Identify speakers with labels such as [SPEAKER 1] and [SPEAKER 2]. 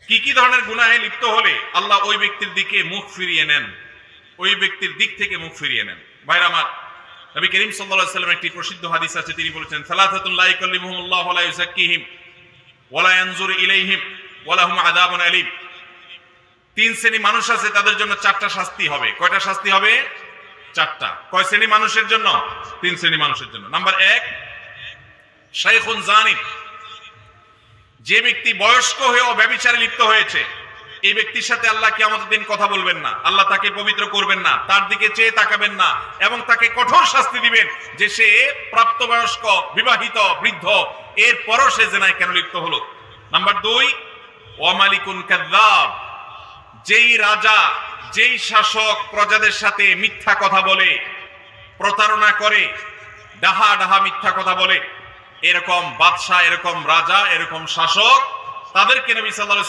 [SPEAKER 1] কি কি ধরনের গুনাহে লিপ্ত হলে আল্লাহ ওই ব্যক্তির দিকে মুখ ফিরিয়ে নেন, ওই ব্যক্তির দিক থেকে মুখ ফিরিয়ে নেন। ভাইরা আমার, নবী করিম সাল্লাল্লাহু আলাইহি ওয়াসাল্লাম একটি প্রসিদ্ধ হাদিস আছে, তিনি বলেছেন সালাসাতুন লা ইয়াকাল্লিমুহুমুল্লাহু ওয়া লা ইউযাক্কিহিম ওয়া লা ইয়ানজুরু ইলাইহিম ওয়া লাহুম আযাবুন আলীম। তিন শ্রেণী মানুষ আছে, তাদের জন্য চারটা শাস্তি হবে। কয়টা শাস্তি হবে? চারটা। কয় শ্রেণী মানুষের জন্য? তিন শ্রেণী মানুষের জন্য। নাম্বার 1, শাইখুন জানিন, যে ব্যক্তি বয়স্ক হয়েও ব্যভিচারে লিপ্ত হয়েছে, এই ব্যক্তির সাথে আল্লাহ কিয়ামতের দিন কথা বলবেন না, আল্লাহ তাকে পবিত্র করবেন না, তার দিকে চেয়ে তাকাবেন না, এবং তাকে কঠোর শাস্তি দিবেন যে সে প্রাপ্তবয়স্ক, বিবাহিত, বৃদ্ধ, এরপরও সে জেনায় কেন লিপ্ত হলো। নাম্বার 2, ওয়া মালিকুন কাযযাব, যেই রাজা, যেই শাসক প্রজাদের সাথে মিথ্যা কথা বলে, প্রতারণা করে, ডাহা ডাহা মিথ্যা কথা বলে, এরকম বাদশা, এরকম রাজা, এরকম শাসক, তাদেরকে নবী সাল্লাল্লাহু আলাইহি